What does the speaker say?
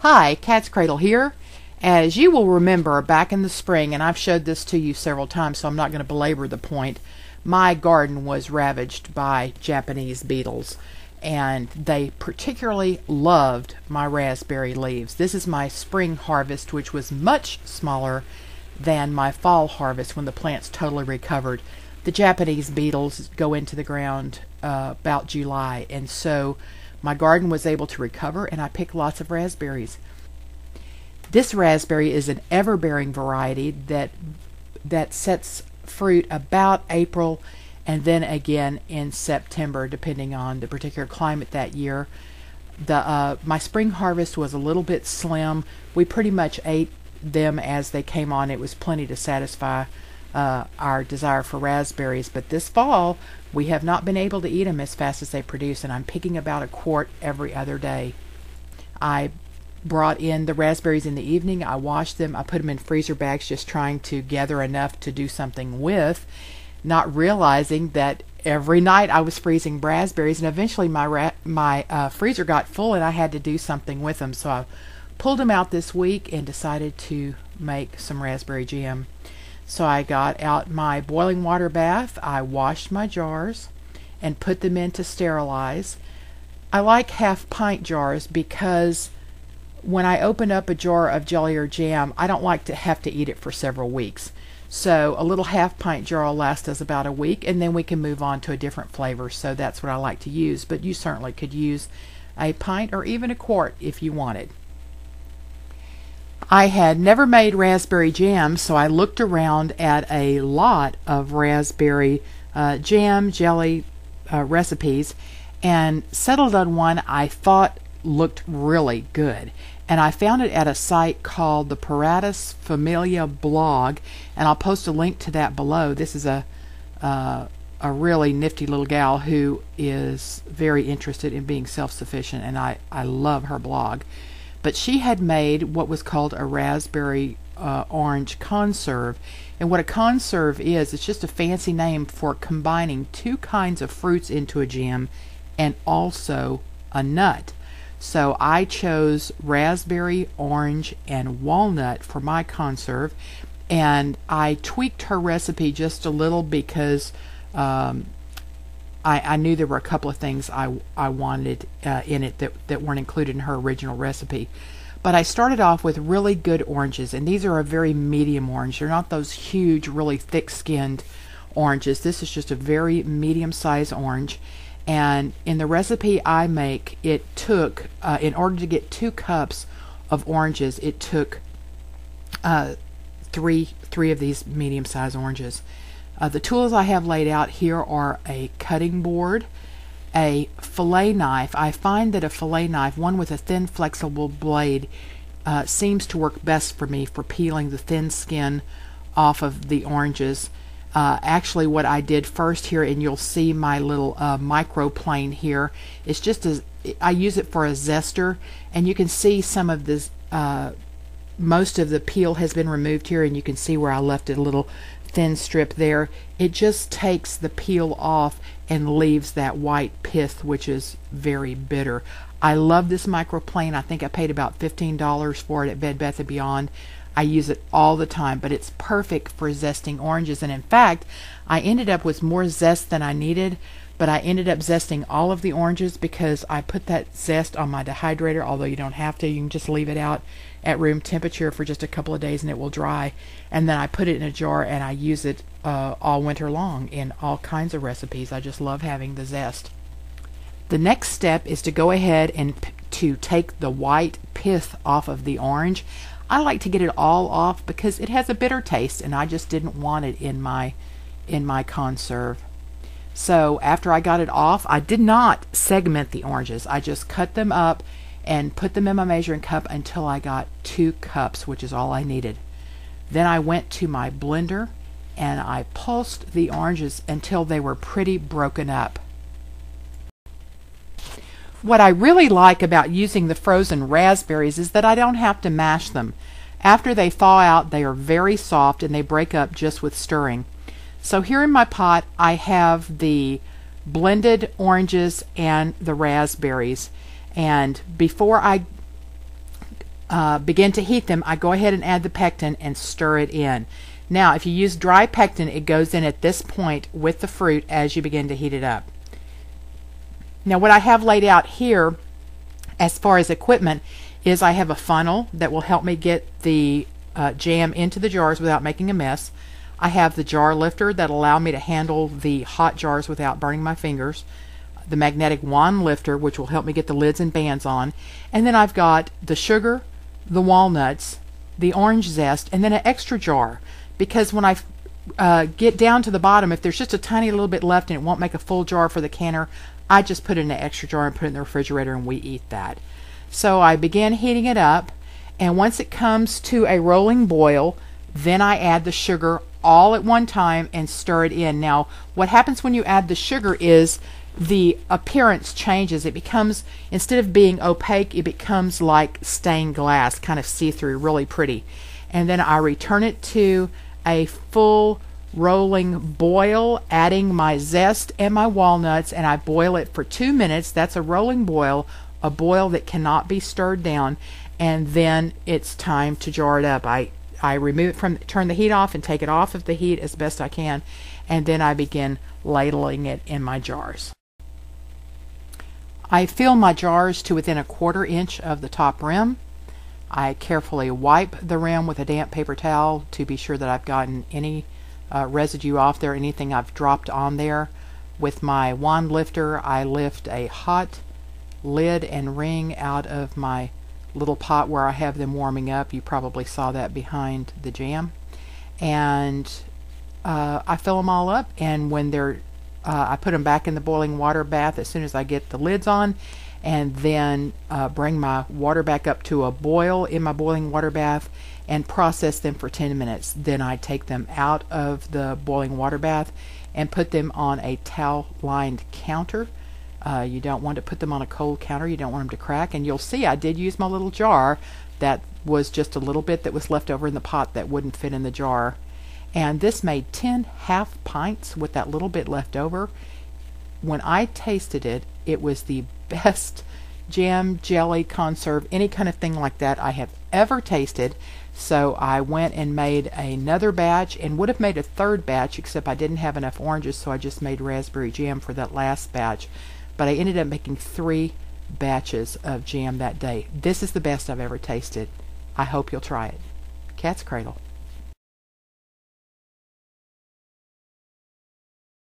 Hi, Katzcradul here. As you will remember, back in the spring, and I've showed this to you several times, so I'm not going to belabor the point, my garden was ravaged by Japanese beetles, and they particularly loved my raspberry leaves. This is my spring harvest, which was much smaller than my fall harvest when the plants totally recovered. The Japanese beetles go into the ground about July, and so my garden was able to recover, and I picked lots of raspberries. This raspberry is an ever-bearing variety that sets fruit about April and then again in September, depending on the particular climate that year. My spring harvest was a little bit slim. We pretty much ate them as they came on. It was plenty to satisfy our desire for raspberries, but this fall we have not been able to eat them as fast as they produce, and I'm picking about a quart every other day. I brought in the raspberries in the evening. I washed them. I put them in freezer bags, just trying to gather enough to do something with, not realizing that every night I was freezing raspberries, and eventually my freezer got full and I had to do something with them. So I pulled them out this week and decided to make some raspberry jam. So I got out my boiling water bath. I washed my jars and put them in to sterilize. I like half-pint jars because when I open up a jar of jelly or jam, I don't like to have to eat it for several weeks. So a little half-pint jar will last us about a week, and then we can move on to a different flavor. So that's what I like to use, but you certainly could use a pint or even a quart if you wanted. I had never made raspberry jam, so I looked around at a lot of raspberry jam, jelly recipes, and settled on one I thought looked really good. And I found it at a site called the Paratus Familia blog, and I'll post a link to that below. This is a really nifty little gal who is very interested in being self-sufficient, and I love her blog. But she had made what was called a raspberry orange conserve. And what a conserve is, it's just a fancy name for combining two kinds of fruits into a jam and also a nut. So I chose raspberry, orange, and walnut for my conserve, and I tweaked her recipe just a little because I knew there were a couple of things I wanted in it that weren't included in her original recipe. But I started off with really good oranges, and these are a very medium orange. They're not those huge, really thick-skinned oranges. This is just a very medium-sized orange. And in the recipe I make, it took, in order to get 2 cups of oranges, it took three of these medium-sized oranges. The tools I have laid out here are a cutting board, a fillet knife. I find that a fillet knife, one with a thin flexible blade, seems to work best for me for peeling the thin skin off of the oranges. Actually, what I did first here, and you'll see my little microplane here, is just I use it for a zester, and you can see some of this, most of the peel has been removed here, and you can see where I left it a little thin strip there. It just takes the peel off and leaves that white pith, which is very bitter. I love this microplane. I think I paid about $15 for it at Bed Bath & Beyond. I use it all the time, but it's perfect for zesting oranges. And in fact, I ended up with more zest than I needed, but I ended up zesting all of the oranges because I put that zest on my dehydrator, although you don't have to. You can just leave it out at room temperature for just a couple of days and it will dry. And then I put it in a jar and I use it all winter long in all kinds of recipes. I just love having the zest. The next step is to go ahead and to take the white pith off of the orange. I like to get it all off because it has a bitter taste, and I just didn't want it in my conserve. So after I got it off, I did not segment the oranges. I just cut them up and put them in my measuring cup until I got 2 cups, which is all I needed. Then I went to my blender and I pulsed the oranges until they were pretty broken up. What I really like about using the frozen raspberries is that I don't have to mash them. After they thaw out, they are very soft and they break up just with stirring. So here in my pot I have the blended oranges and the raspberries, and before I begin to heat them, I go ahead and add the pectin and stir it in. Now, if you use dry pectin, it goes in at this point with the fruit as you begin to heat it up. Now, what I have laid out here as far as equipment is I have a funnel that will help me get the jam into the jars without making a mess. I have the jar lifter that allow me to handle the hot jars without burning my fingers. The magnetic wand lifter, which will help me get the lids and bands on. And then I've got the sugar, the walnuts, the orange zest, and then an extra jar. Because when I get down to the bottom, if there's just a tiny little bit left and it won't make a full jar for the canner, I just put it in an extra jar and put it in the refrigerator and we eat that. So I begin heating it up, and once it comes to a rolling boil, then I add the sugar all at one time and stir it in. Now, what happens when you add the sugar is the appearance changes. It becomes, instead of being opaque, it becomes like stained glass, kind of see-through, really pretty. And then I return it to a full rolling boil, adding my zest and my walnuts, and I boil it for 2 minutes. That's a rolling boil, a boil that cannot be stirred down, and then it's time to jar it up. I remove it from, turn the heat off and take it off of the heat as best I can, and then I begin ladling it in my jars. I fill my jars to within 1/4 inch of the top rim. I carefully wipe the rim with a damp paper towel to be sure that I've gotten any residue off there, anything I've dropped on there. With my wand lifter, I lift a hot lid and ring out of my little pot where I have them warming up. You probably saw that behind the jam. And I fill them all up, and when they're I put them back in the boiling water bath as soon as I get the lids on, and then bring my water back up to a boil in my boiling water bath and process them for 10 minutes. Then I take them out of the boiling water bath and put them on a towel-lined counter. You don't want to put them on a cold counter. You don't want them to crack. And you'll see I did use my little jar. That was just a little bit that was left over in the pot that wouldn't fit in the jar. And this made 10 half pints with that little bit left over. When I tasted it, it was the best jam, jelly, conserve, any kind of thing like that I have ever tasted. So I went and made another batch, and would have made a third batch, except I didn't have enough oranges, so I just made raspberry jam for that last batch. But I ended up making 3 batches of jam that day. This is the best I've ever tasted. I hope you'll try it. Cat's Cradle.